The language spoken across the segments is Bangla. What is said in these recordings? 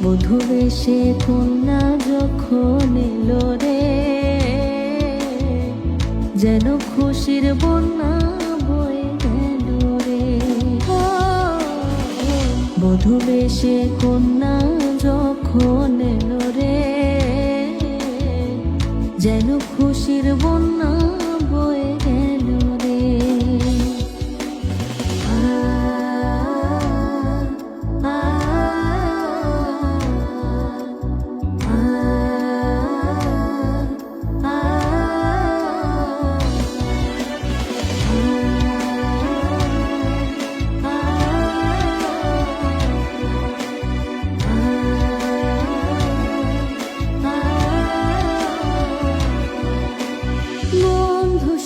বধূ বেশে কন্যা যখন এলো রে, যেন খুশির বন্যা বয়ে গেল রে। বধূ বেশে কন্যা যখন এলো রে, যেন খুশির বন্যা বয়ে গেল রে।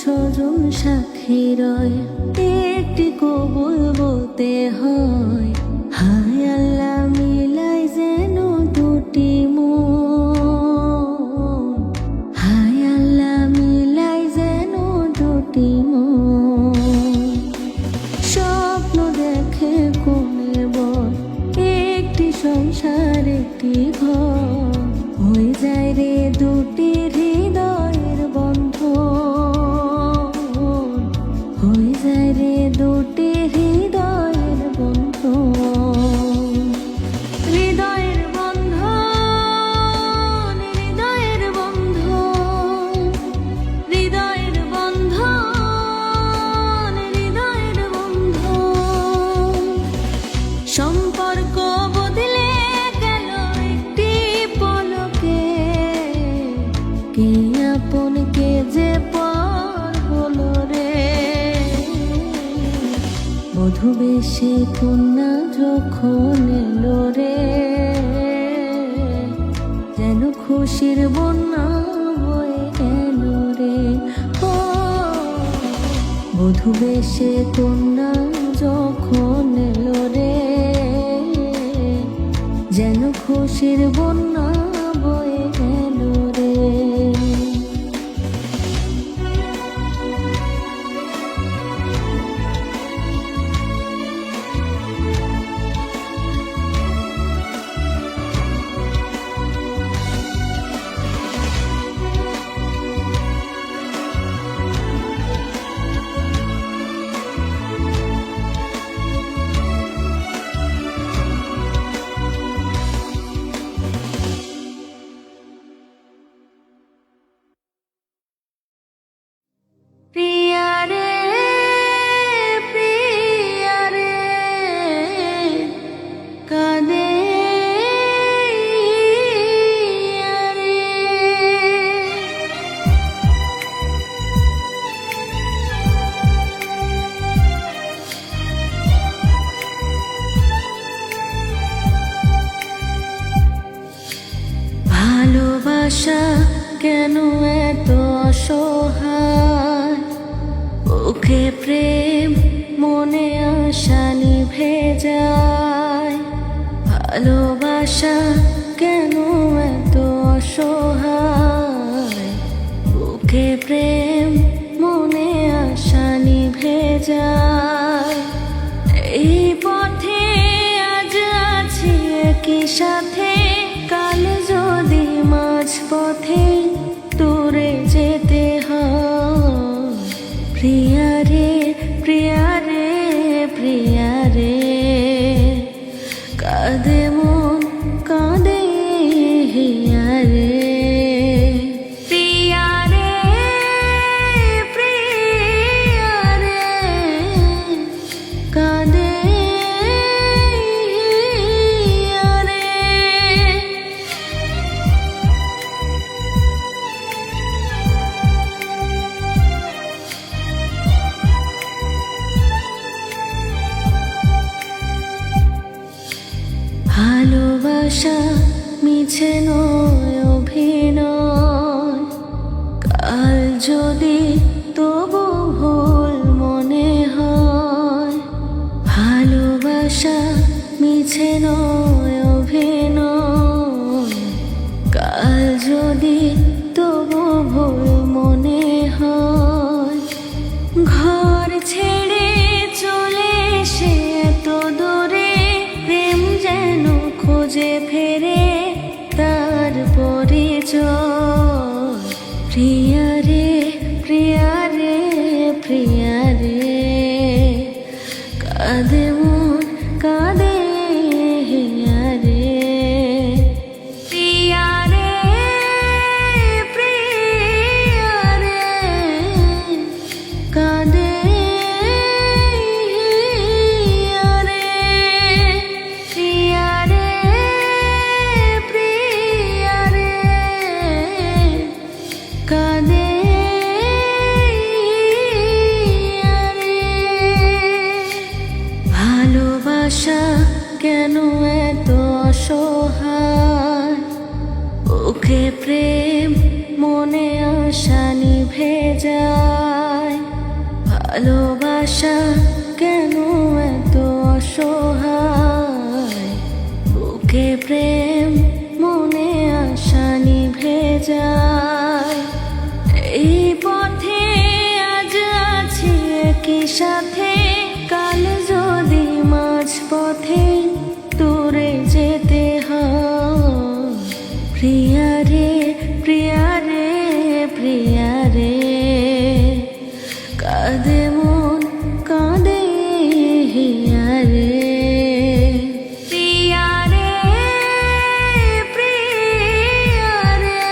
স্বজন সাক্ষী রয়, একটি কবুল বলতে হয়। হায় আল্লাহ মিলাই যেন দুটি মন, হায় আল্লাহ মিলাই যেন দুটি মন। স্বপ্ন দেখে কোণের বর, একটি সংসার একটি ঘর, হয়ে যায় রে দুটি হৃদয়ের বন্ধন, হয়ে যায় রে দুটি হৃদয়ের বন্ধন। হৃদয়ের বন্ধন, হৃদয়ের বন্ধন, হৃদয়ের বন্ধন, হৃদয়ের বন্ধন। সম্পর্ক বদলে গেল একটি পলকে, কে আপন কে যে পর হলো রে। বধূ বেশে কন্যা যখন এলো রে, যেন খুশির বন্যা বয়ে গেল রে। বধূ বেশে কন্যা যখন এলো রে, যেন খুশির বন্যা বয়ে গেল রে। প্রিয়া রে, প্রিয়া রে, কাঁদে রে। ভালোবাসা কেন এত অসহায়, ওকে প্রেম মনে আশা নিভে যায়। ভালোবাসা কেন এত অসহায়, ওকে প্রেম মনে আশা নিভে যায়। এই পথে আজ আছি একই সাথে, কাল যদি মাঝ পথে দূরে যেতে হয়। প্রিয়া রে, প্রিয়া রে, প্রিয়া রে, কাঁদে মন কাঁদে হিয়া রে। প্রিয়া রে, প্রিয়া রে, কাঁদে হিয়া রে। ভালোবাসা মিছে নয় অভিনয়, কাল যদি তবু ভুল মনে হয়। ভালোবাসা মিছে নয় অভিনয়, কাল যদি তবু ভুল মনে হয়। ঘর ছেড়ে চলে এসে এত দূরে, প্রেম যেন খোঁজে ফেরে বুকে প্রেম মনে আশা নিভে যায়, ভালোবাসা কেন এত অসহায়। বুকে প্রেম মনে আশা নিভে যায়, এই পথে আজ আছি একই সাথে, কাল যদি মাঝ পথে দূরে যেতে হয়। প্রিয়া রে প্রিয়া রে প্রিয়া রে, কাঁদে মন কাঁদে হিয়া রে। প্রিয়া রে প্রিয়া রে,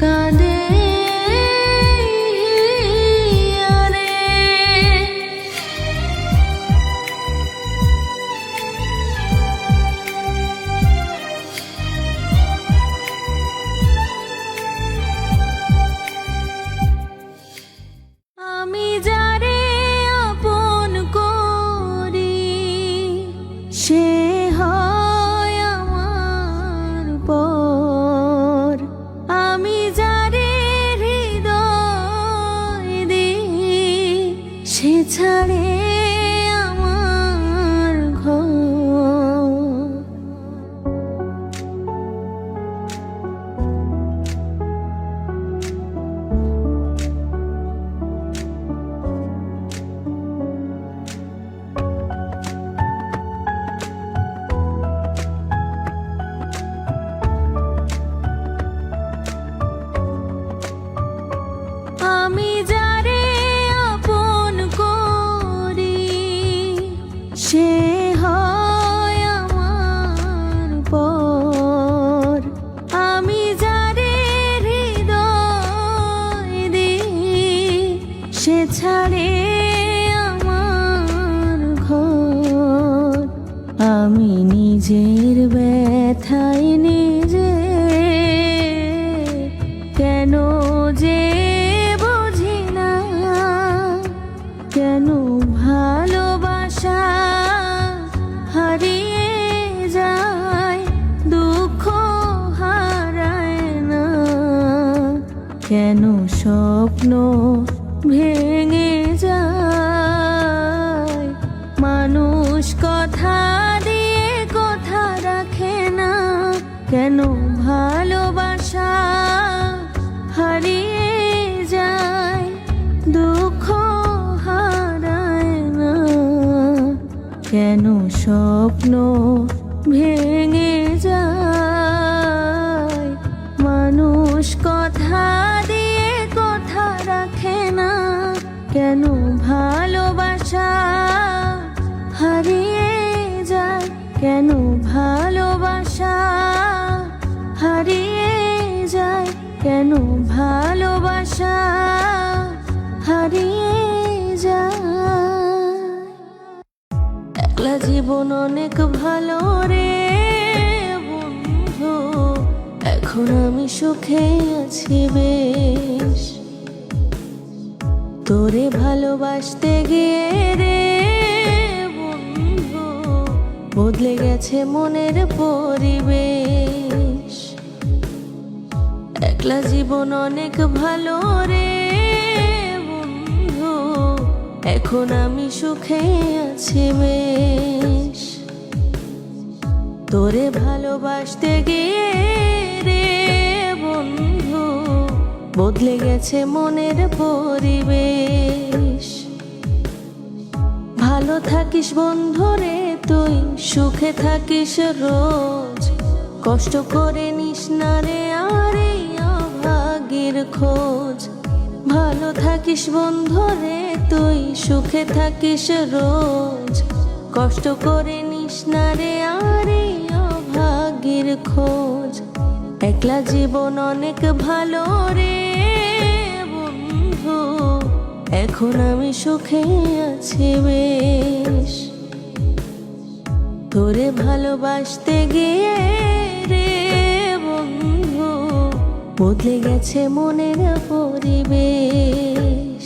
কাঁদে হিয়া রে। আমি যারে আপন করি সে হয় আমার পর, আমি যারে হৃদয় দিই সে ছাড়ে আমার ঘর। আমি যারে আপন করি সে হয় আমার পর, আমি যারে হৃদয় দিই সে ছাড়ে আমার ঘর। আমি নিজের ব্যথায় নিজে কেন যে বুঝি না, কেন ভালোবাসা হারিয়ে যায় দুঃখ হারায় না, কেন স্বপ্ন ভেঙে যায় মানুষ কথা দিয়ে কথা রাখে না, কেন ভালোবাসা হারিয়ে যায় দুঃখ হারায় না, কেন স্বপ্ন ভেঙে যায় মানুষ কথা দিয়ে কথা রাখে না, কেন ভালোবাসা হারিয়ে যায়, কেন ভালোবাসা হারিয়ে যায়, কেন ভালোবাসা হারিয়ে যায়। একলা জীবন অনেক ভালো রে বন্ধু, এখন আমি সুখে আছি বেশ, তোরে ভালোবাসতে গিয়ে রে বন্ধু বদলে গেছে মনের পরিবেশ। একলা জীবন অনেক ভালো রে বন্ধু, এখন আমি সুখে আছি বেশ, তোরে ভালোবাসতে গিয়ে রে বন্ধু বদলে গেছে মনের পরিবেশ। ভালো থাকিস বন্ধু রে তুই, সুখে থাকিস রোজ, কষ্ট করে নিস না রে আর এই অভাগীর খোঁজ। ভালো থাকিস বন্ধু রে তুই, সুখে থাকিস রোজ, কষ্ট করে নিস না রে আর এই অভাগীর খোঁজ। একলা জীবন অনেক ভালো রে বন্ধু, এখন আমি সুখে আছি বেশ, তোরে ভালোবাসতে গিয়ে রে বন্ধু বদলে গেছে মনের পরিবেশ।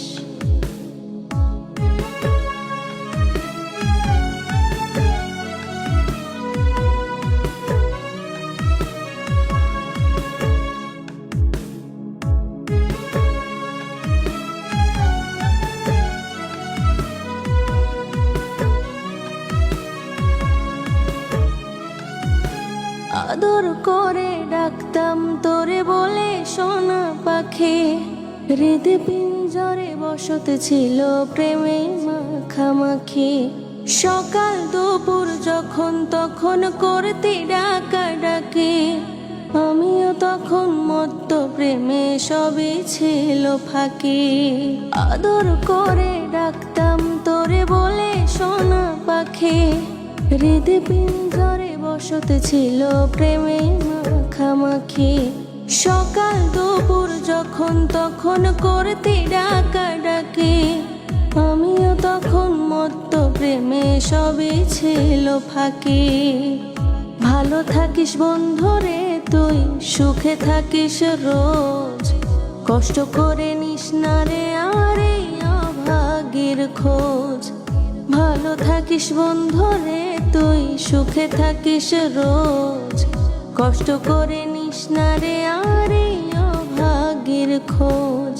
করে ডাকতাম তোরে বলে সোনা পাখি, হৃদয় পিঞ্জরে বসত ছিল প্রেমে মাখামাখি। সকাল দুপুর যখন তখন করতে ডাকা ডাকি, আমিও তখন মত্ত প্রেমে সবই ছিল ফাঁকি। আদর করে ডাকতাম তোরে বলে সোনা পাখি, হৃদয় পিঞ্জরে বসত ছিল প্রেমে মাখামাখি। সকাল দুপুর যখন তখন করতে ডাকা ডাকি, আমিও তখন মত্ত প্রেমে সবই ছিল ফাঁকি। ভালো থাকিস বন্ধুরে তুই, সুখে থাকিস রোজ, কষ্ট করে নিস না রে আর এই অভাগীর খোঁজ। ভালো থাকিস বন্ধুরে তুই, সুখে থাকিস রোজ, কষ্ট করে নিস না রে আর এই অভাগীর খোঁজ।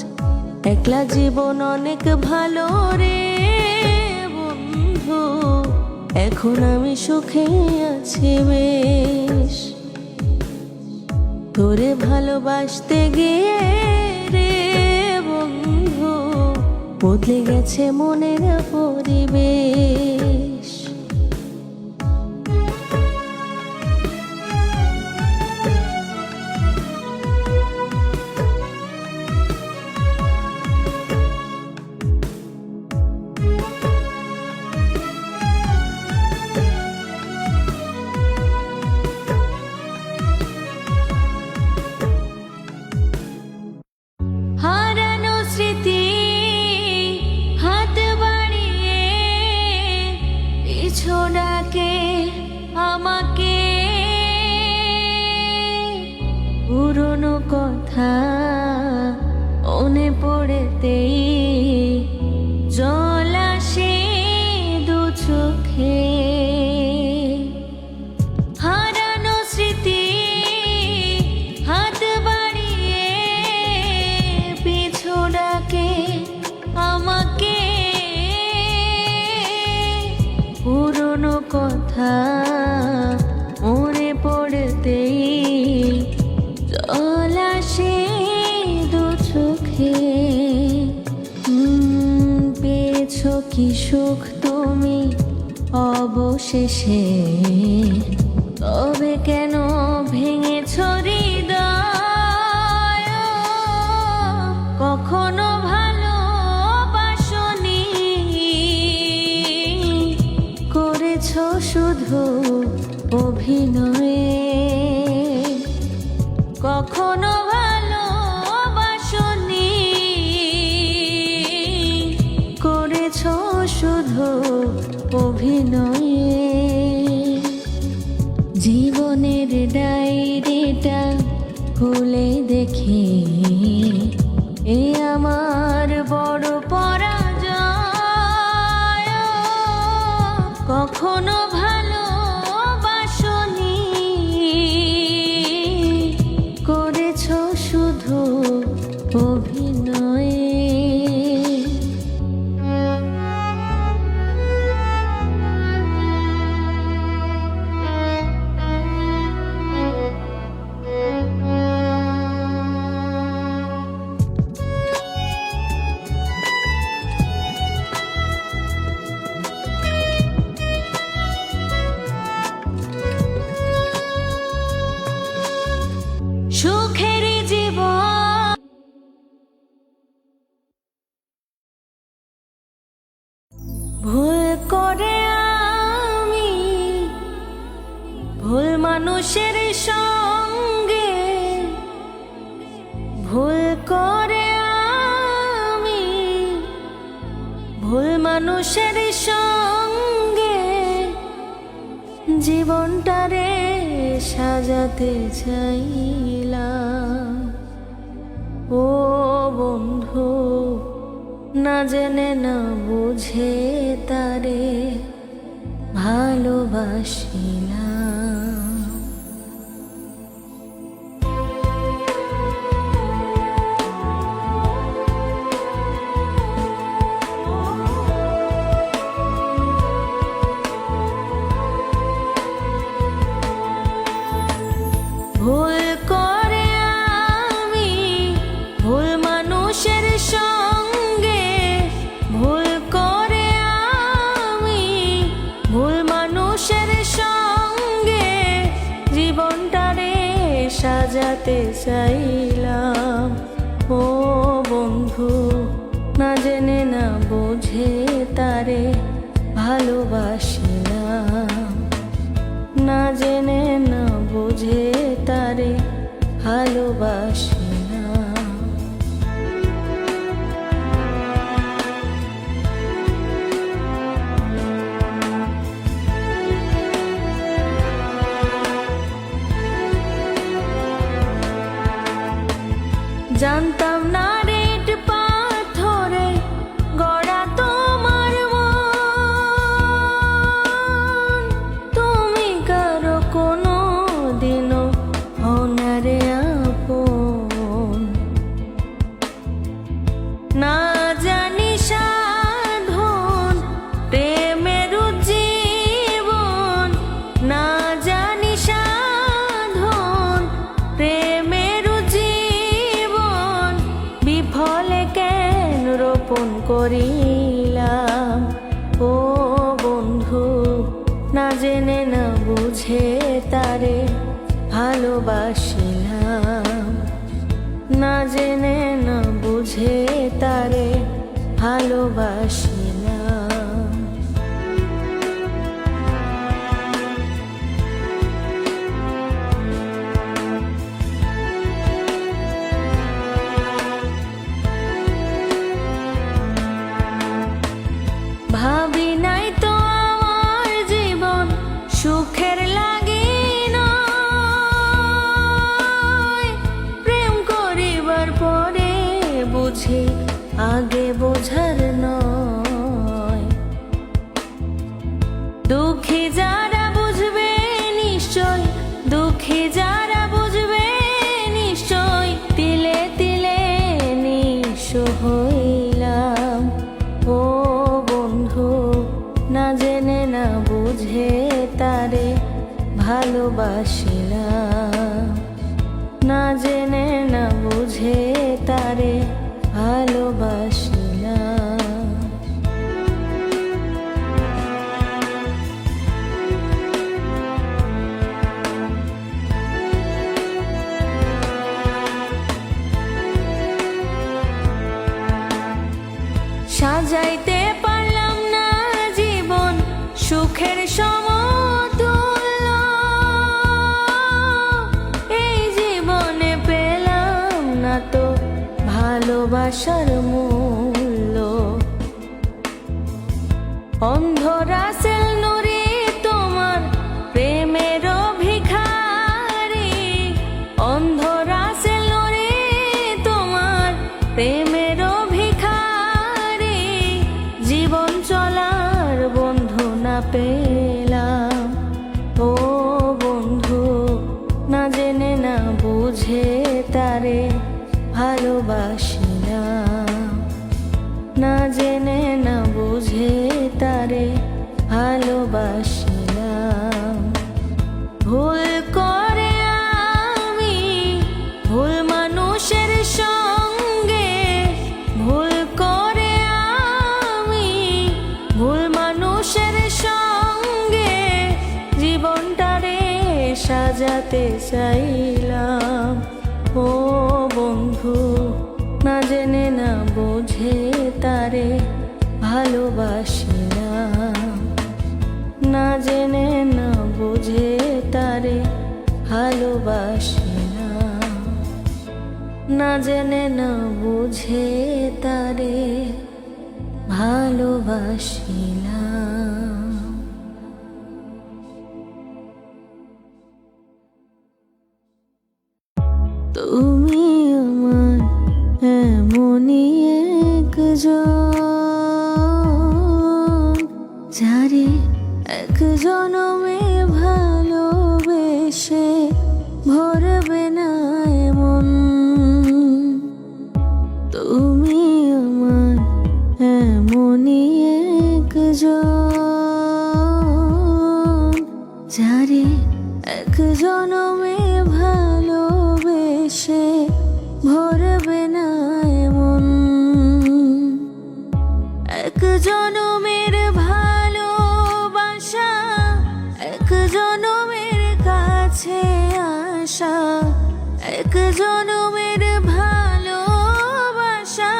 একলা জীবন অনেক ভালো রে বন্ধু, এখন আমি সুখে আছি বেশ। তোরে ভালোবাসতে গিয়ে রে বন্ধু, বদলে গেছে মনের পরিবেশ। হারানো স্মৃতি হাত বাড়িয়ে পিছু ডাকে আমাকে, পুরনো কথা মনে পড়েতেই জল আসে দু চোখে। হারানো স্মৃতি হাত বাড়িয়ে পিছু ডাকে আমাকে, পুরনো কথা মনে পড়তেই জল আসে দু চোখে। পেয়েছো কি সুখ তুমি অবশেষে, তবে কেন ভেঙেছ হৃদয়? কখনো ভালোবাসনি, করেছ শুধু অভিনয়ে। কখনো ভালোবাসনি, করেছ শুধু অভিনয়ে। জীবনের ডায়েরিটা খুলে দেখি, এ আমার বড় পরাজয়। কখনো ভালোবাসনি, করেছ শুধু অভিনয়ে। সুখের জীবন ভুল করে আমি, ভুল মানুষের সঙ্গে ভুল করে আমি, ভুল মানুষের সঙ্গে জীবনটারে সাজাতে চাইলাম। ও বন্ধু, না জেনে না বুঝে তারে ভালোবাসিলাম। ভুল করে আমি, ভুল মানুষের সঙ্গে, ভুল করে আমি, ভুল মানুষের সঙ্গে জীবনটারে সাজাতে চাইলাম। ও বন্ধু, না জেনে না বুঝে তারে ভালোবাসিলাম, না জেনে না বুঝে তারে ভালোবাসিলাম। জানতাম না রেট পাথরে গড়া তোমার মন, তুমি কারো কোনো দিনও হও না রে আপন। না জানি সাধন প্রেমের জীবন, না জানি সাধন প্রেমের জীবন, বিফলে কেন রোপণ করিলাম। ও বন্ধু, না জেনে না বুঝে তারে ভালোবাসিলাম, না জেনে না বুঝে তারে ভালোবাসিলাম। ভাবি নাই তো আমার জীবন সুখের লাগি নয়, প্রেম করিবার পরে বুঝি আগে বোঝার নয়। দুঃখী যারা বুঝবে নিশ্চয়, দুঃখী যারা বুঝবে নিশ্চয়, তিলে তিলে নিঃস্ব হইলাম। ও বন্ধু, না জেনে না বুঝে তারে ভালোবাসিলাম, না জেনে না বুঝে তারে ভালোবাসিলাম। সাজাইতে পারলাম না জীবন সুখের সমতুল্য, এই জীবনে পেলাম না তো ভালোবাসার মূল্য। অন্ধরা সেল নুরি তোমার প্রেমের ভিখারি, অন্ধরা সেল নুরি তোমার প্রেমের ভিখারি, জীবন চলার বন্ধু না পেলাম। ও বন্ধু, না জেনে না বুঝে তারে ভালোবাসিলাম, না জেনে না বুঝে তারে ভালোবাসিলাম। ভুল করে আমি, ভুল মানুষের সঙ্গে, ভুল করে আমি, ভুল মানুষের সঙ্গে জীবনটারে সাজাতে চাইলাম। ও বন্ধু, না জেনে না বুঝে তারে ভালোবাসিলাম, না জেনে না বুঝে তারে ভালোবাসিলাম, না জেনে না বুঝে তারে ভালোবাসিলাম। তুমি আমার এমনই একজন, যারে এক জনমে ভালোবেসে ভরবে না এমন। তুমি আমার এমনই একজন, যারে এক জনমে ভালো এক জনমের ভালোবাসা,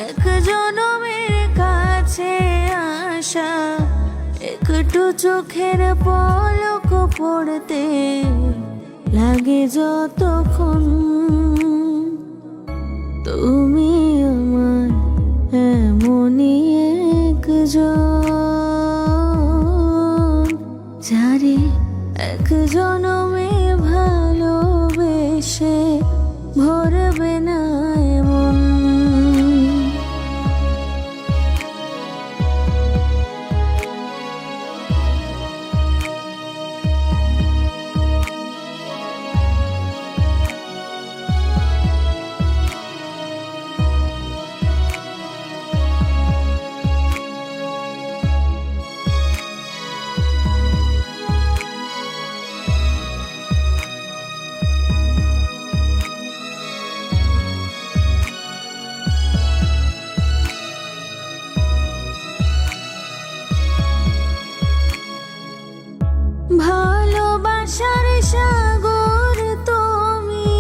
এক জনমের কাছে আসা, একটু চোখের পলক পড়তে লাগে যতক্ষণ। তুমি আমার এমনই একজন, যারে এক জনমে ভালোবেসে ভরবে না এমন। ভালোবাসার সাগর তুমি,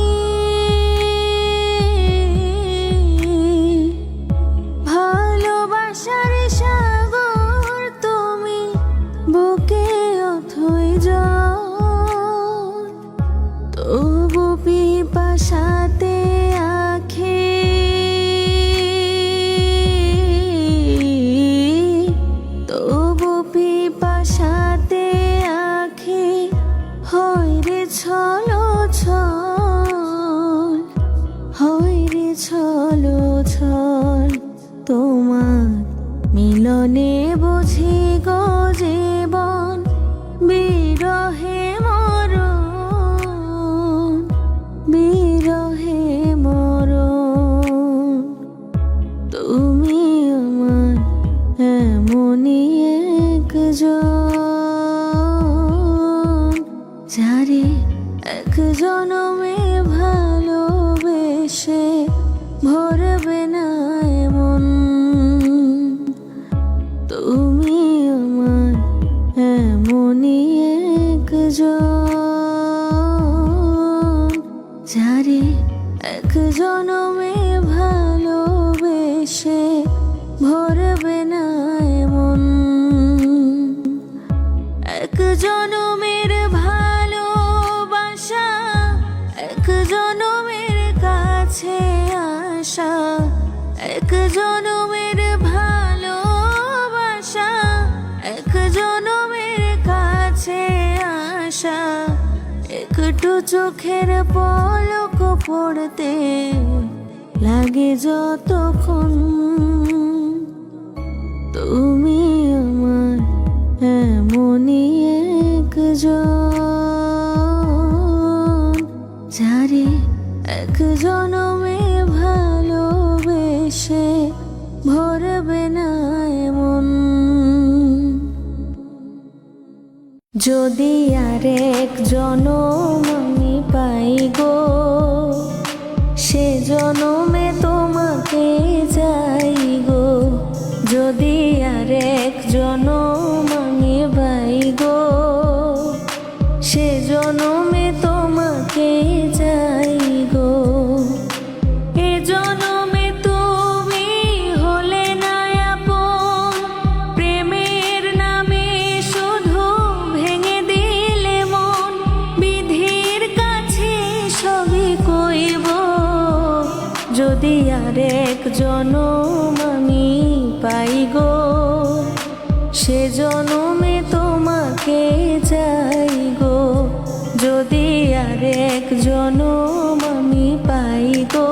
ভালোবাসার সাগর তুমি, বুকে অথই জল, তবু পিপাসাতে আখি, তবু পিপাসাতে হয় রে ছলো ছল, হয় রে ছলো ছল, তোমার মিলনে বুঝি গো জীবন, বিরহে মরণ, বিরহে মরণ। তুমি আমার এমনই একজন, যারে এক জনমে ভালোবেসে ভরবে না এমন। তুমি আমার এমনই একজন, যারে এক জনমে ভালোবেসে ভরবে না এমন। এক জনমের ভালোবাসা, এক জনমের কাছে আসা, এক জনমের ভালোবাসা, এক জনমের কাছে আসা, একটু চোখের পলক পড়তে লাগে যতক্ষণ। তুমি আমার এমনই একজন, যারে এক জনমে ভালোবেসে ভরবে না এমন। যদি আর এক জনম আমি পাই গো, সে জনমে তোমাকে যাই গো। যদি আর এক জনম আমি পাই গো, সে জনমে তোমাকে যাই গো। এ জনমে তুমি হলে না আপন, প্রেমের নামে শুধু ভেঙে দিলে মন। বিধির কাছে সবই কইব, যদি আর এক জনম আমি পাই গো, সে জনমে তোমাকে যাই গো। যদি আর এক জনম আমি পাই গো,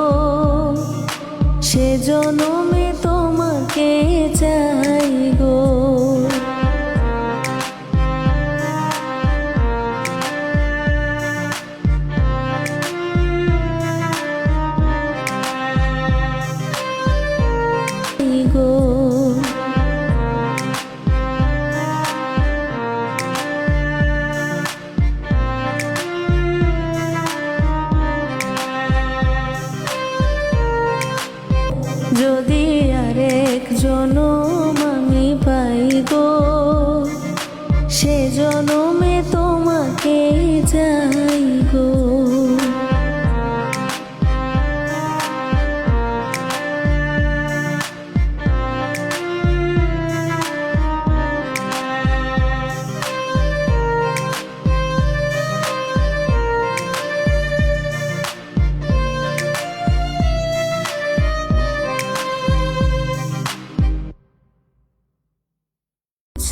সে জনমে তোমাকে যাই গো। যদি আর এক জনম আমি পাই গো, সে জনমে তোমাকে যাই গো।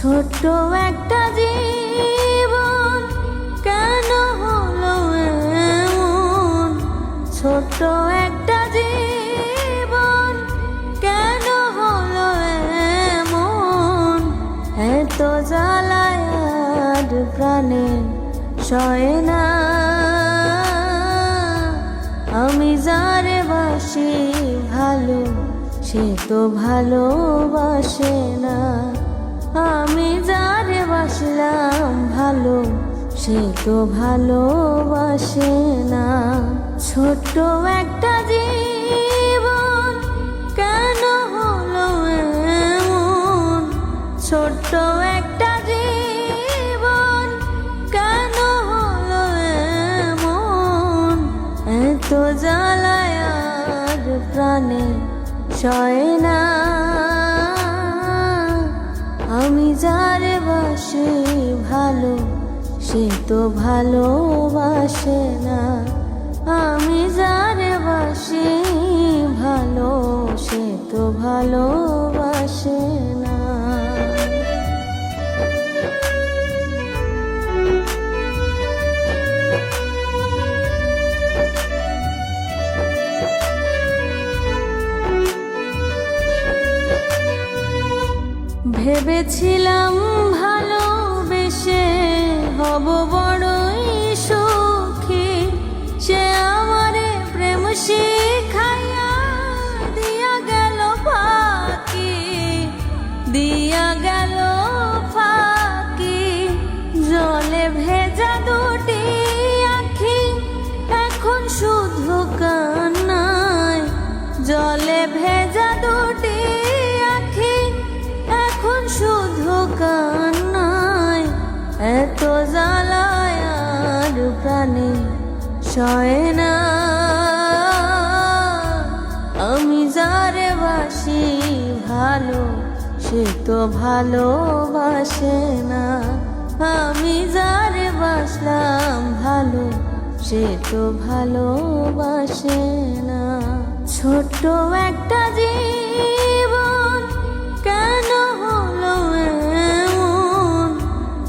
ছোট্ট একটা জীবন কেন হলো এমন, ছোট্ট একটা জীবন কেন হলো এমন, এত জ্বালায় আর প্রাণে সয় না। আমি যারে বাসি ভালো সে তো ভালোবাসে না, আমি যারে বাসলাম ভালো সে তো ভালোবাসে না। ছোট্ট একটা জীবন কেন হলো এমন, ছোট্ট একটা জীবন কেন হলো এমন, এত জ্বালায় আর প্রাণে সয় না। আমি যারে বাসি ভালো সে তো ভালোবাসে না, আমি যারে বাসি ভালো সে তো ভালোবাসে না। ভেবেছিলাম ভালোবেসে হব বড়ই সুখী, সে আমারে প্রেম শিখাইয়া দিয়া গেল ফাঁকি, দিয়া গেল ফাঁকি। জলে ভেজা দুটি আখি এখন শুধু কান্নায়, জলে ভেজা দুটি আখি এখন শুধু কান্নায়, এত জ্বালায় আর প্রাণে সয় না। আমি যারে বাসি ভালো সে তো ভালোবাসে না, আমি যারে বাসলাম ভালো সে তো ভালোবাসে না। ছোট্ট একটা জীবন কেন হলো এমন,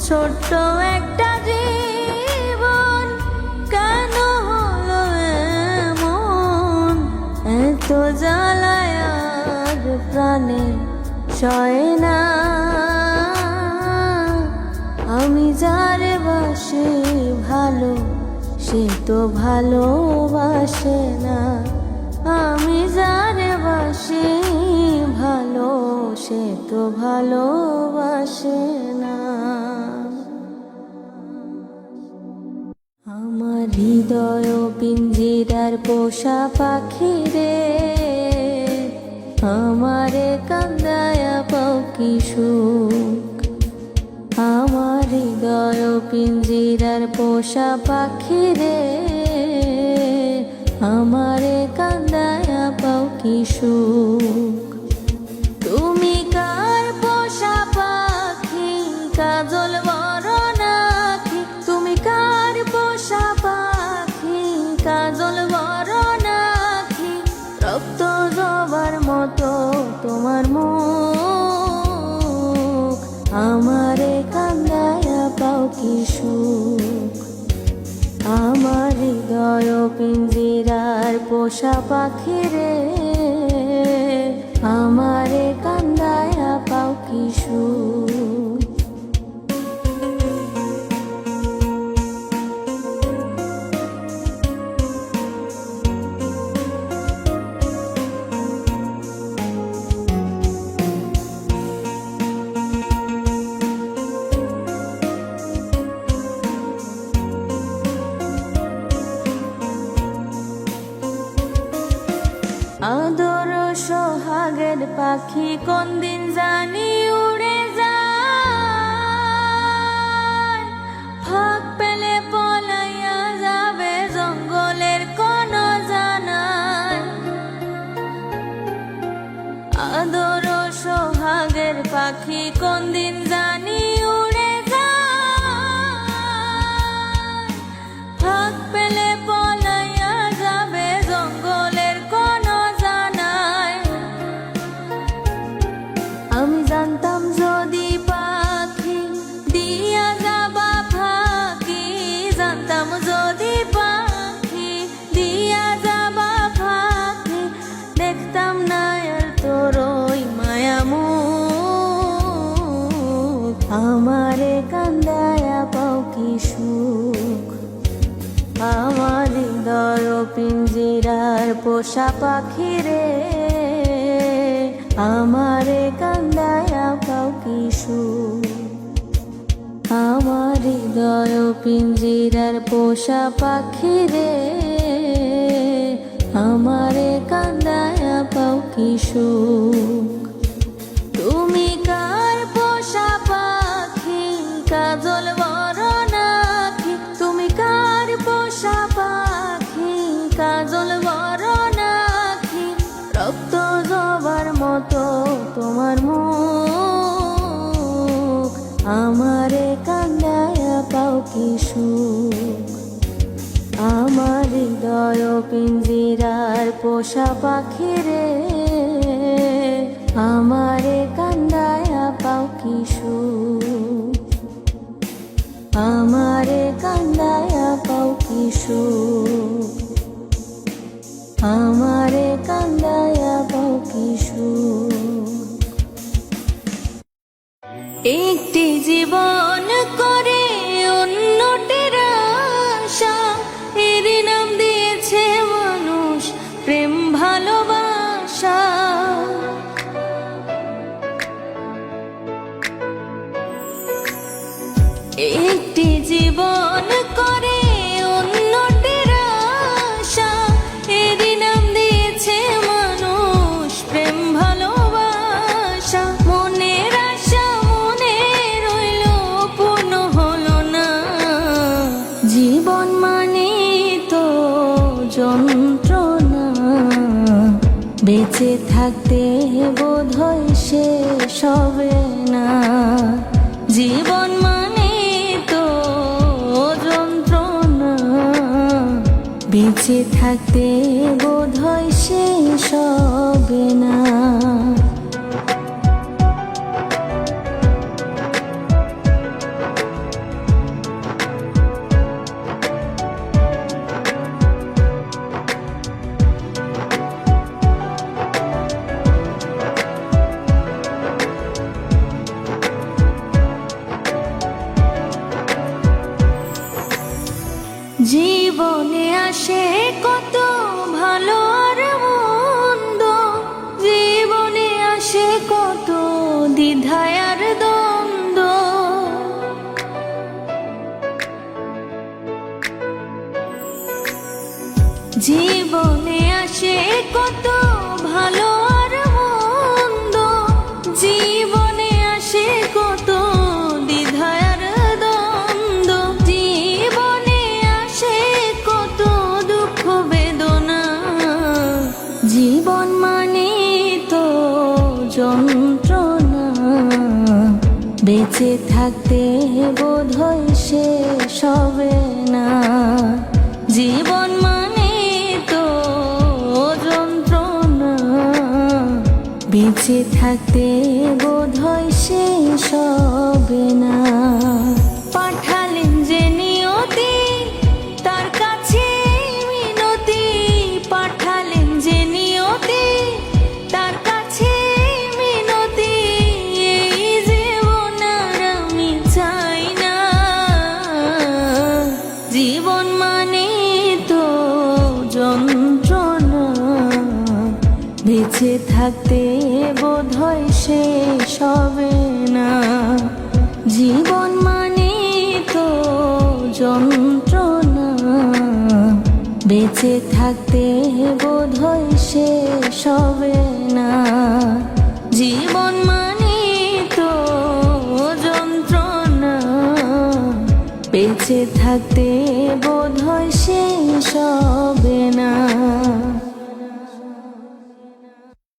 ছোট্ট একটা জীবন কেন হলো এমন, এত জ্বালায় আর প্রাণে সয় না। আমি যারে বাসি ভালো সে তো ভালোবাসে না, আমি যারে বাসি ভালো সে তো ভালোবাসে না। আমার হৃদয় পিঞ্জিরার পোষা পাখি রে, আমারে কান্দায়া পাও কি সুখ, আমার হৃদয় পিঞ্জিরার পোষা পাখি রে, আমারে কান্দায়া পাও কি সুখ। তুমি কার পোষা পাখি কাজল বরণাখি, তুমি কার পোষা পাখি কাজল বরণাখি, রক্ত জবার মতো তোমার মুখ, আমারে কান্দায়া পাও কি সুখ। আমার হৃদয় পিঞ্জিরার পোষা পাখি রে, আমারে কান্দায়া পাও কি সুখ। আদর সোহাগের পাখি কোন দিন জানি উড়ে যায়, ফাঁক পেলে পলাইয়া যাবে জঙ্গলের কোন জানায়। আদর সোহাগের পাখি কোন দিন জানি উড়ে যায়, ফাঁক পেলে পলাইয়া যাবে জঙ্গলের কোন জানায়। আমি জানতাম যদি পাখি সুখ। আমার হৃদয় পিঞ্জিরার পোষা পাখি রে, আমারে কান্দায়া পাও কি সুখ। আমার হৃদয় পিঞ্জিরার পোষা পাখি রে, আমারে কান্দায়া পাও কি সুখ। তুমি কার পোষা পাখি কাজল বরণাখি, তুমি কার পোষা পাখি কাজল বরণাখি, রক্ত জবার মতো তোমার মুখ, আমারে কান্দায়া পাও কি সুখ। আমার হৃদয় পিঞ্জিরার পোষা পাখি রে, আমারে কান্দায়া পাও কি সুখ। আমারে কান্দায়া পাও কি সুখ। আমারে কান্দায়া পাও কি সুখ। একটি জীবন করে অন্যটির আশা, এর নাম দিয়েছে মানুষ প্রেম ভালোবাসা। একটি জীবন করে অন্যটির আশা, এর নাম দিয়েছে মানুষ প্রেম ভালোবাসা। মনের আশা মনে রইল পূর্ণ হলো না, জীবন মানে তো যন্ত্রণা, বেঁচে থাকতে বোধহয় শেষ হবে না। জীবন মানে তো যন্ত্রণা, বেঁচে থাকতে বোধহয় শেষ হবে না। জীবনে আসে কত ভালো আর মন্দ, জীবনে আসে কত দ্বিধায় আর দ্বন্দ্ব। জীবনে আসে কত ভালো আর মন্দ, জীবনে আসে কত দ্বিধায় আর দ্বন্দ্ব। জীবনে আসে কত দুঃখ বেদনা, জীবন মানে তো যন্ত্রণা, বেঁচে থাকতে বোধহয় শেষ হবে না। জীবন মানে তো যন্ত্রণা, বেঁচে থাকতে বোধহয় শেষ হবে না। পাঠালেন যে নিয়তি তার কাছে মিনতি, পাঠালেন যে নিয়তি তার কাছে মিনতি, এই জীবন আর আমি চাই না। জীবন মানে তো যন্ত্রণা, বেঁচে থাকতে বোধহয় শেষ হবে না। জীবন মানে তো যন্ত্রণা, বেঁচে থাকতে বোধহয় শেষ হবে না। জীবন মানে তো যন্ত্রণা, বেঁচে থাকতে বোধহয় শেষ হবে না।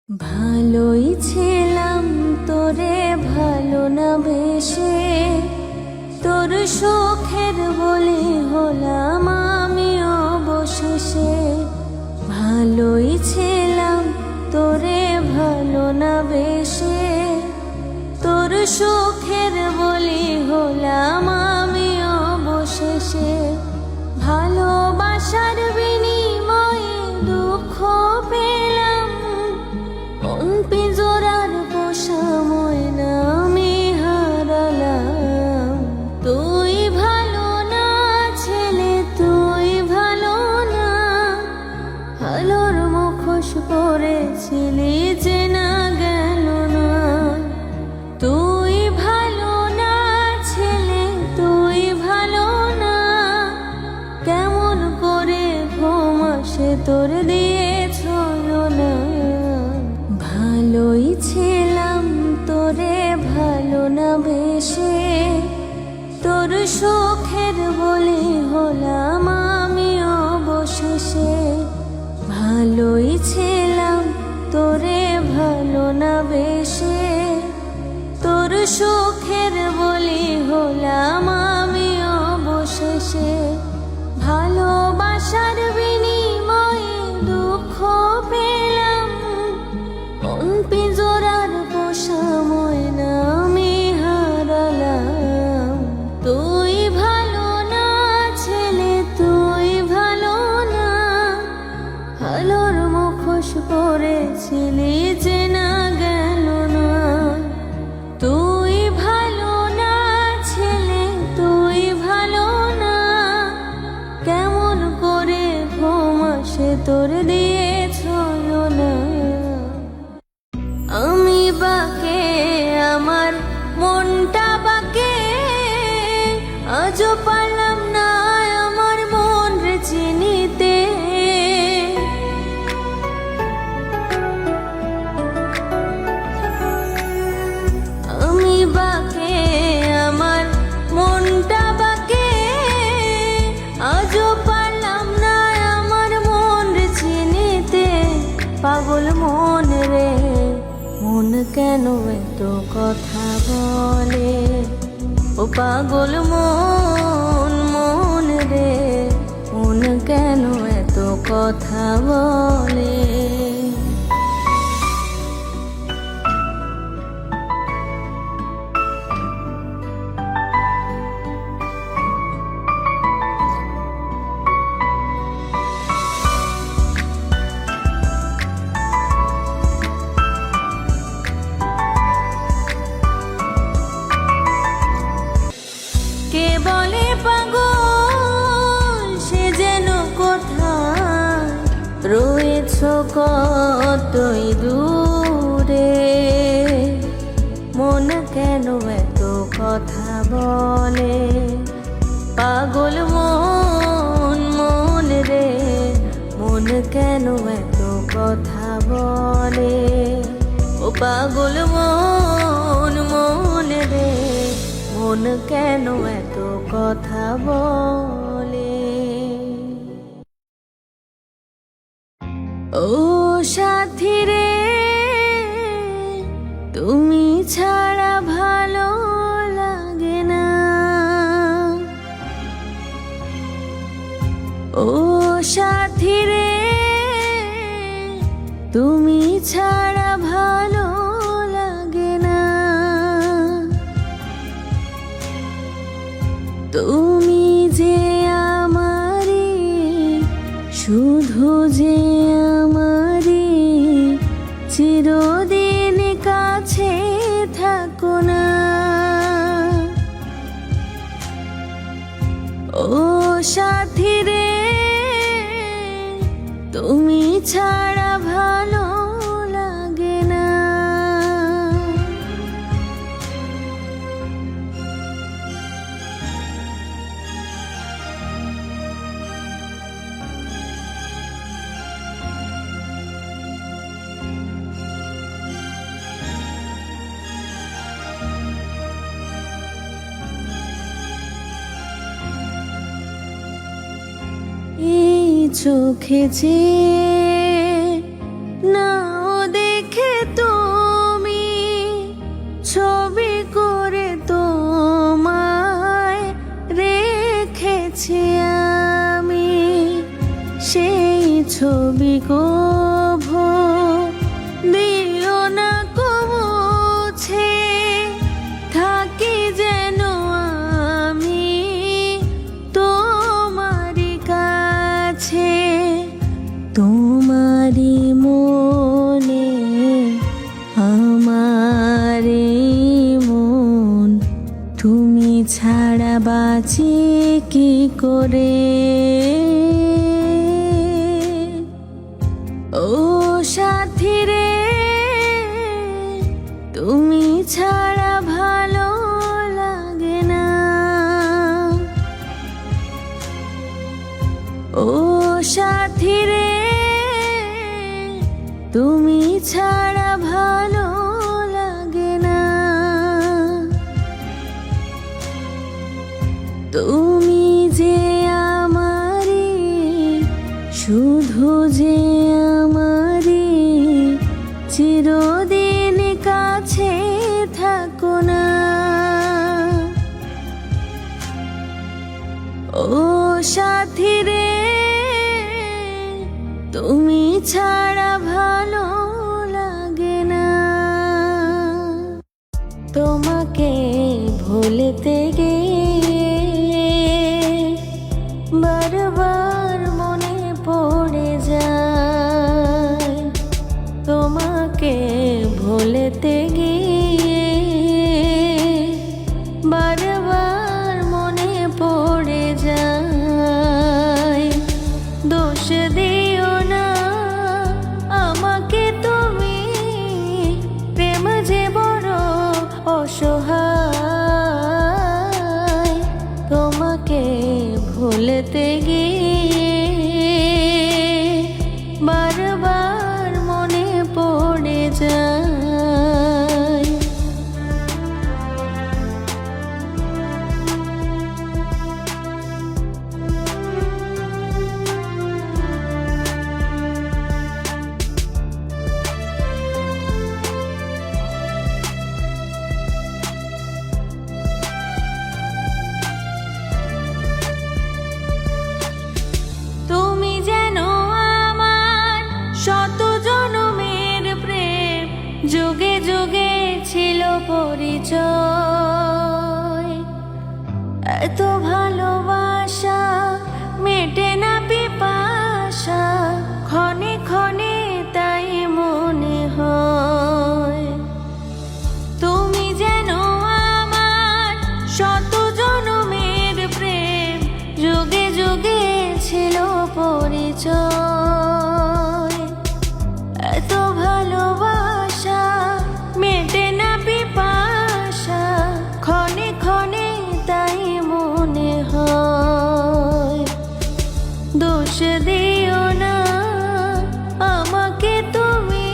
ভালোই ছিলাম তোরে ভালো না বেশে, তোর সুখের বলি হলাম আমি অবশেষে। ভালোই ছিলাম তোরে ভালো না বেশে, তোর সুখের বলি হলাম আমি অবশেষে। ভালোবাসার বিনিময়ে দুঃখ পেলাম, মন পিঞ্জরার পোষা ময়না আমি হারালাম। তুই ভালো না মুখোশ পরেছিলি যে না গেল না। তুই ভালো না ছেলে, তুই ভালো না। কেমন করে ঘুম আসে তোর দিয়ে ছলনা। ভালোই ছিলাম তোরে ভালো না বেশে, তোর সুখের বলি হলাম আমি অবশেষে। ভালোই ছিলাম তোরে ভালো না বেশে, তোর সুখের বলি হলাম আমি অবশেষে। ভালোবাসার বিনিময়ে দুঃখ পেলাম, মন পিঞ্জরার পোষা ময়না আমি হারালাম। তুই ভালো না ছেলে, তুই ভালো না। ভালোর মুখোশ পরেছিলি যে না গেল না। তুই ভালো না ছেলে, তুই ভালো না। কেমন করে ঘুম আসে তোর দিয়ে ছলনা। আমি বাকে আমার মনটা বাকে, আজও পারলাম না আমার মন রে চিনিতে। আমি বাকে আমার মনটা বাকে, আজও পারলাম না আমার মন রে চিনিতে। পাগল মন রে, মন কেন এত কথা বলে? ও পাগল মন, মন রে, মন কেন এত কথা বলে? কে বলে পাগল সে যেন কোথায় রয়েছ কতই দূরে। মন কেন এত কথা বলে? পাগল মন, মন রে, মন কেন এত কথা বলে? ও পাগল মন, মন রে, মন কেন এত কথা বলে? ও সাথী রে, তুমি ছাড়া ভালো লাগে না। ও সাথী রে, তুমি ছাড়া ভালো লাগে না। তুমি যে আমারি, শুধু যে আমারি, চিরদিন কাছে থাকো না। ও সাথী রে, তুমি ছাড়া ভালো লাগে না। এই চোখে যে নাও দেখে তুমি, ছবি করে তোমায় রেখেছি আমি। সেই ছবি কভু দিও না কো মুছে, থাকি যেন আমি তোমারই কাছে। তোমারই মনে আমারে মন, তুমি ছাড়া বাঁচি কি করে? ও ও সাথী রে, তুমি ছাড়া ভালো লাগে না। ও সাথী রে, তুমি ছাড়া ভালো লাগে না। তুমি যে আমারি, শুধু যে আমারি, চিরদিন কাছে থাকো না। ও সাথী রে, তুমি ছাড়া ভালো লাগে না। তোমাকে ভুলতে গিয়ে বারবার মনে পড়ে যায়। তোমাকে ভুলতে গিয়ে বারবার মনে পড়ে যায়। দোষ দিও না আমাকে তুমি, প্রেম যে বড় অসহায়। তোমাকে ভুলতে গিয়ে বারবার মনে পড়ে যায়। তুমি যেন আমার শত জনমের প্রেম, যুগে যুগে ছিল পরিচয়। এত ভালোবাসা মেটে না পিপাসা, ক্ষণে ক্ষণে তাই মনে হয়। তুমি যেন আমার শত জনমের প্রেম, যুগে যুগে ছিল পরিচয়। এত ভালোবাসা মেটে না পিপাসা, ক্ষণে ক্ষণে তাই মনে হয়। দোষ দিও না আমাকে তুমি,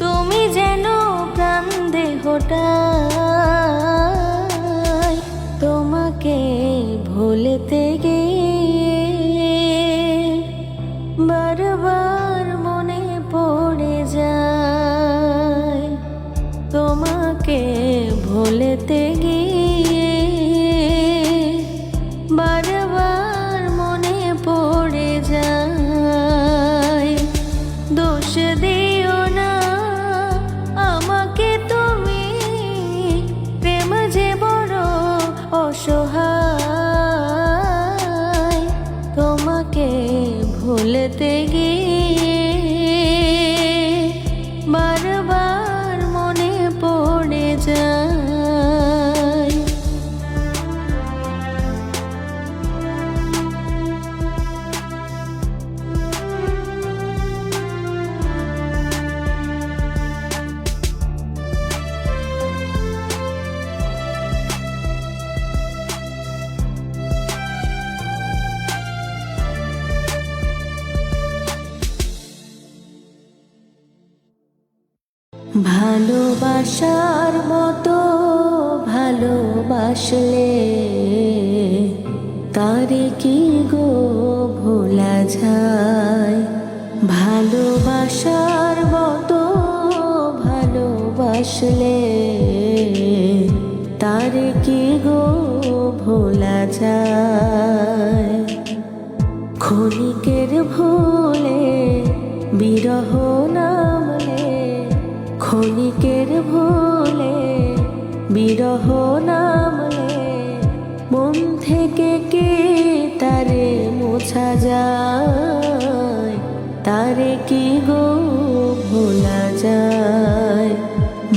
তুমি যেন প্রাণ দেহটাই। তোমাকে ভুলতে গিয়ে বারবার মনে পড়ে যায়। তোমাকে ভুলতে গিয়ে বারবার মনে পড়ে যায়। দোষ দিও না আমাকে তুমি, প্রেম যে বড় অসহায়। তোমাকে ভুলতে গিয়ে বারবার মনে পড়ে যায়। ভালোবাসার মতো ভালোবাসলে তারে কি গো ভোলা যায়। ভালোবাসার মতো ভালোবাসলে তারে কি গো ভোলা যায়। ক্ষণিকের ভুলে বিরহ নামলে, ক্ষণিকের ভুলে বিরহ নামলে, মন থেকে কে তারে মোছা যায়। তারে কি গো ভোলা যায়।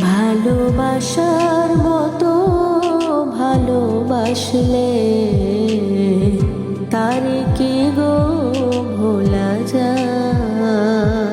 ভালোবাসার মতো ভালোবাসলে তারে কি গো ভোলা যায়।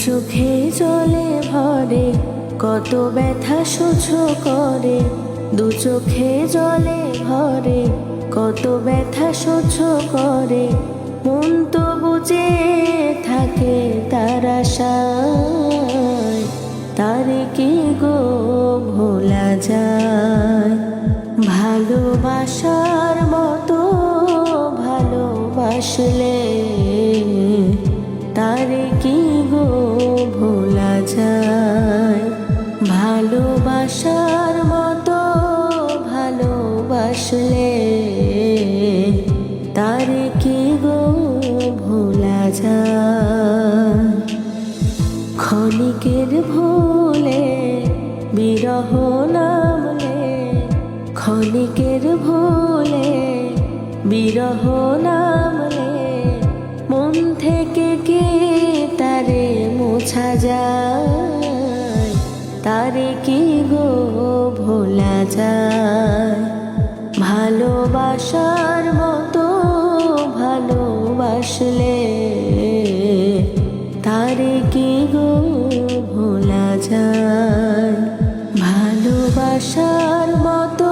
চোখে জলে ভরে কত ব্যথা সহ্য করে, দু চোখে জলে ভরে কত ব্যথা সহ্য করে, মন তো বুঝে থাকে তার আশায়, তারে কি গো ভোলা যায়? ভালোবাসার মতো ভালোবাসলে তারে কি গো ভোলা যায়? ভালোবাসার মতো ভালোবাসলে তারে কি গো ভোলা যায়? ক্ষণিকের ভুলে বিরহ নামলে, ক্ষণিকের ভুলে বিরহ নামলে, মন থেকে কি তারে মোছা যায়? তারে কি গো ভোলা যায়? ভালোবাসার মতো ভালোবাসলে তারে কি গো ভোলা যায়? ভালোবাসার মতো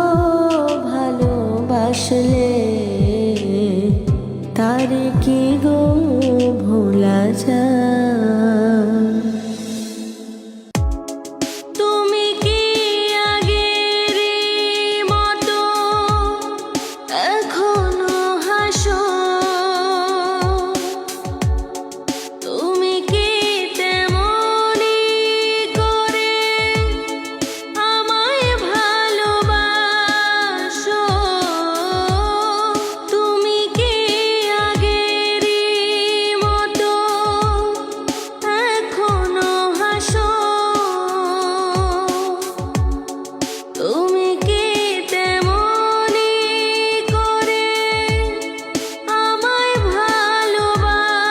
ভালোবাসলে তারে কি গো ভোলা যায়? তুমি কি আগেরই মতো এখনো হাসো? তুমি কি তেমনি করে আমায় ভালোবাসো? তুমি কি আগেরই মতো এখনো হাসো? তুমি কি তেমনি করে আমায় ভালোবাসো?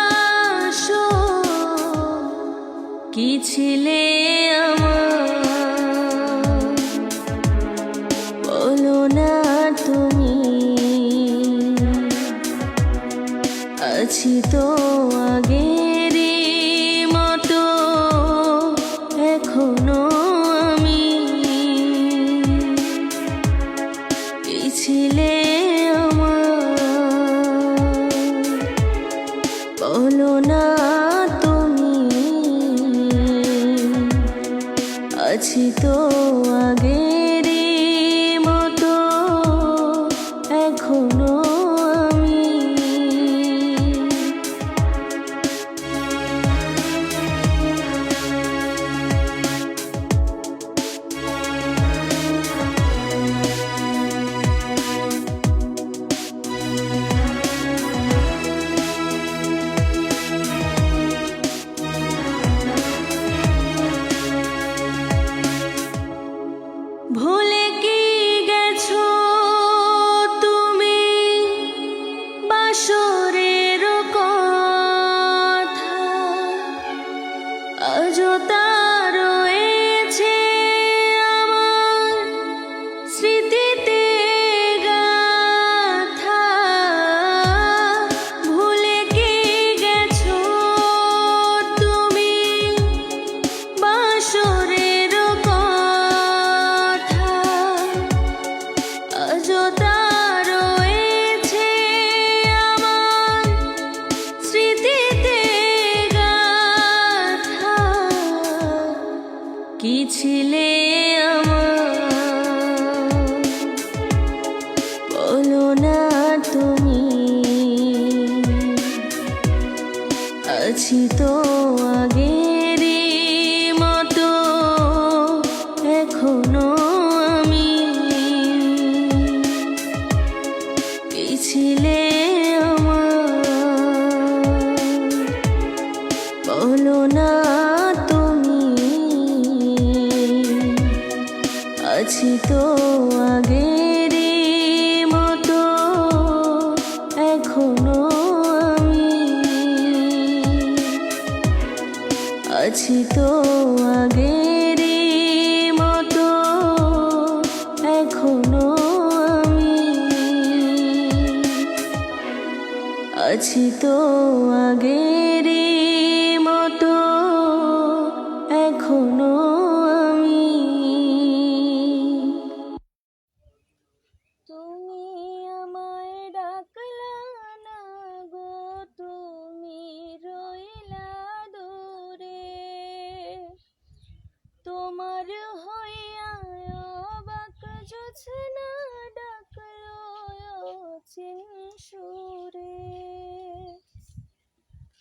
কি ছিলে আমার বলো না তুমি, আছি তো আগেরই মতো এখনো আমি। কি ছিলে আমার বলো না তুমি, আছি তো আগেরই মতো এখনো আমি। ভুলে কি গেছো তুমি বাসরের কথা? আজও তা রয়েছে আমার স্মৃতিতে গাথা। ভুলে কি গেছো তুমি বাসরের কথা? আজও তা রয়েছে আমার স্মৃতিতে গাথা। কি ছিলে আমার বলো না তুমি, আছি তো আগেরই মতো এখনো আমি। কি ছিলে আমার বলো না তুমি, আছি তো আগেরই মতো এখনো আমি। আছি তো আগেরই মতো এখনো আমি। আছি তো আগেরই মতো অচিন সুরে,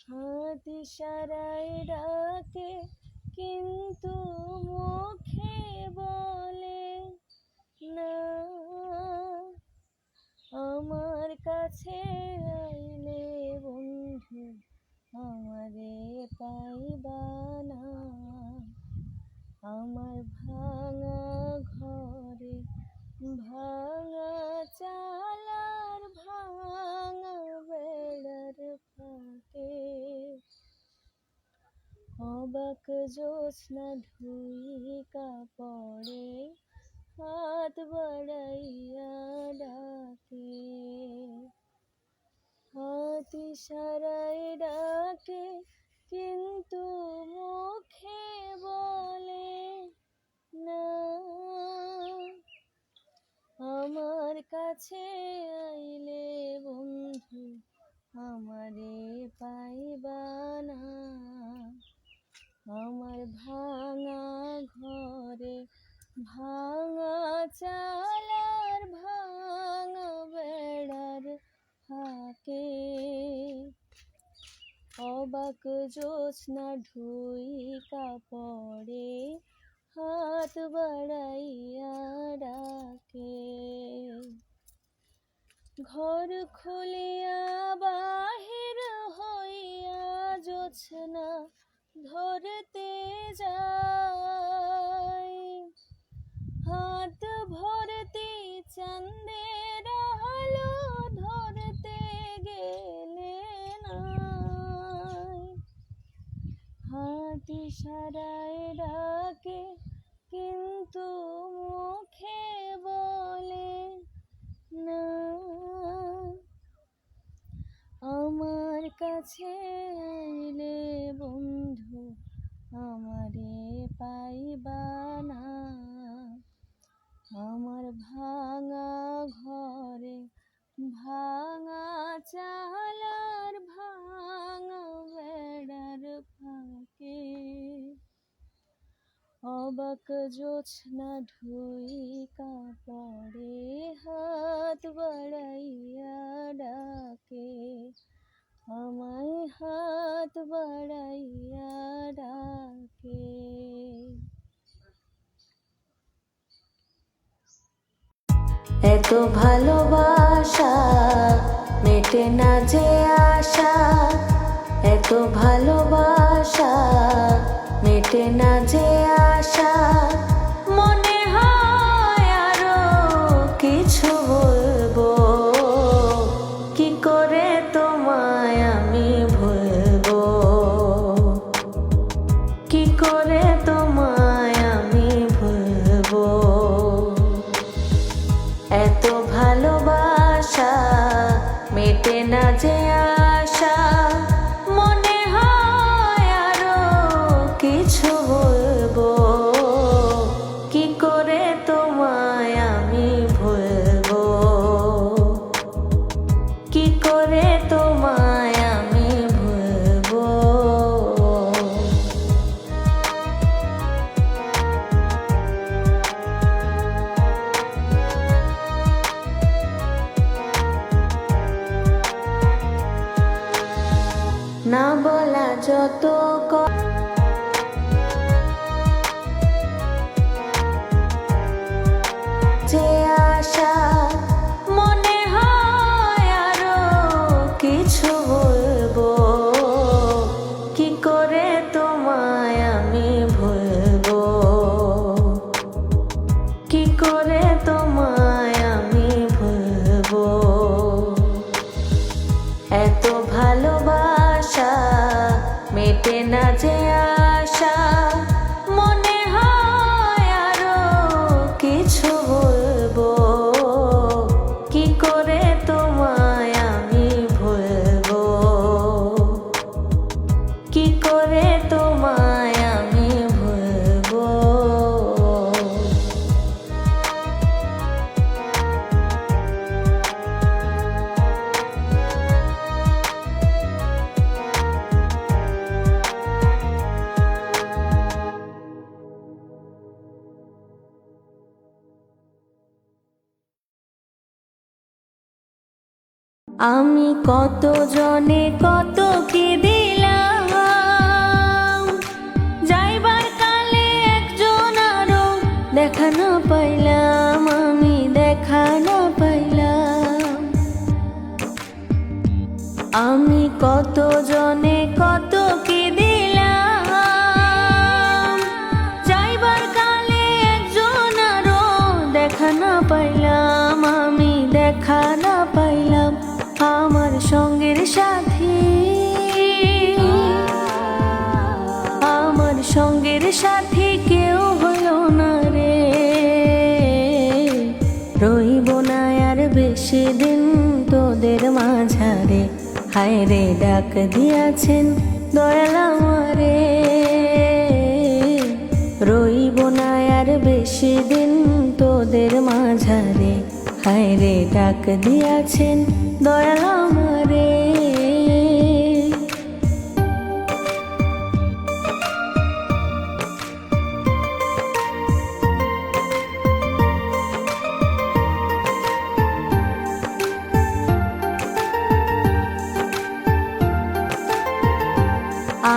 হাত ইশারায় ডাকে কিন্তু মুখে বলে না। আমার কাছে আইলে বন্ধু আমারে পাইবা না। আমার ভাঙা ঘরে ভাঙা চালার ভাঙা বেড়ার ফাঁকে, অবাক জ্যোৎস্না ধুই কাপড়ে হাত বাড়াইয়া ডাকে, হাত ইশারায় ডাকে কিন্তু মুখে বলে না। আমার কাছে আইলে বন্ধু আমারে পাইবা না। আমার ভাঙা ঘরে ভাঙা চালার ভাঙা বেড়ার ফাঁকে, অবাক জ্যোৎস্না ঢুই কাপড়ে হাত বাড়াইয়া ডাকে, ঘর খুলিয়া বাহির হইয়া জ্যোৎস্না ধরতে যাই, হাত ভরতি চাঁদের আলো ধরতে গেলে নাই। হাত ইশারায় ডাকে কিন্তু মুখে বলে না। আমার কাছে আইলে বন্ধু আমারে পাইবা না। আমার ভাঙা ঘরে ভাঙা চালার ভাঙা বেড়ার ফাঁকে, অবাক জ্যোৎস্না ধুই কাপড়ে হাত বাড়াইয়া ডাকে, আমায় হাত বাড়াইয়া ডাকে। এত ভালোবাসা মেটে না যে আশা, এত ভালোবাসা মেটে না যে আশা, মনে হয় আরো কিছু বলবো, কি করে তোমায় আমি ভুলবো, কি করে তোমায় আমি ভুলবো। এত ভালোবাসা মেটে না যে আশা, মনে হয় আরো কিছু বলবো, কি করে তোমায় আমি ভুলবো, কি করে তোমায় আমি ভুলবো। না বলা যত যে আশা, মনে হয় আরো কিছু বলবো, কি করে তোমায় আমি ভুলবো, কি করে তোমায় আমি ভুলবো। এত ভালোবাসা মেটে না যে আশা, মনে হয় আরো কিছু বলবো, কি করে তোমায় আমি ভুলবো, কি করে তোমায় আমি ভুলবো। আমি কত জনে কত কি দিলাম, যাইবার কালে একজন আরো দেখা না পাইলাম, আমি দেখা না পাইলাম। আমি কত জনে কত কি দিলাম, যাইবার কালে একজন আরো দেখা না পাইলাম, আমি দেখা না পাইলাম। আমার সঙ্গের সাথী, আমার সঙ্গের সাথী কেউ হলো না রে, রইব না আর বেশি দিন তোদের মাঝারে। হায় রে ডাক দিয়াছেন দয়াল আমারে, রইব না আর বেশি দিন তোদের মাঝারে। হায় রে ডাক দিয়াছেন দয়াল আমারে।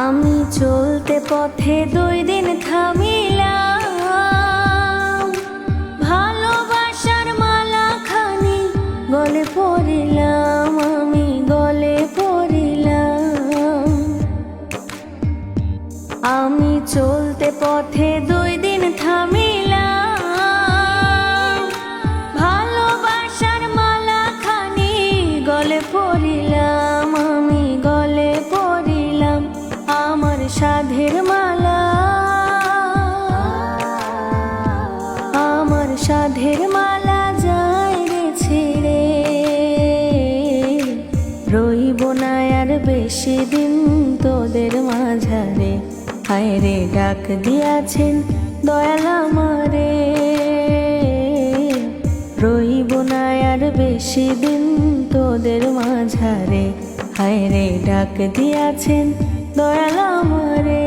আমি চলতে পথে 2 দিন থামিলাম, ভালোবাসার মালা খানি গলে পড়িলাম, আমি গলে পড়িলাম। আমি চলতে পথে 2 দিন থামিলাম, ভালোবাসার মালা খানি গলে পড়িলাম, আমি গলে পড়িলাম। আমার সাধের মালা, আমার সাধের মালা যায় রে ছিঁড়ে, রইব না আর বেশি দিন তোদের মাঝারে। হায় রে ডাক দিয়াছেন দয়াল আমারে, রইব না আর বেশি দিন তোদের মাঝারে। হায় রে ডাক দিয়াছেন দয়াল আমারে।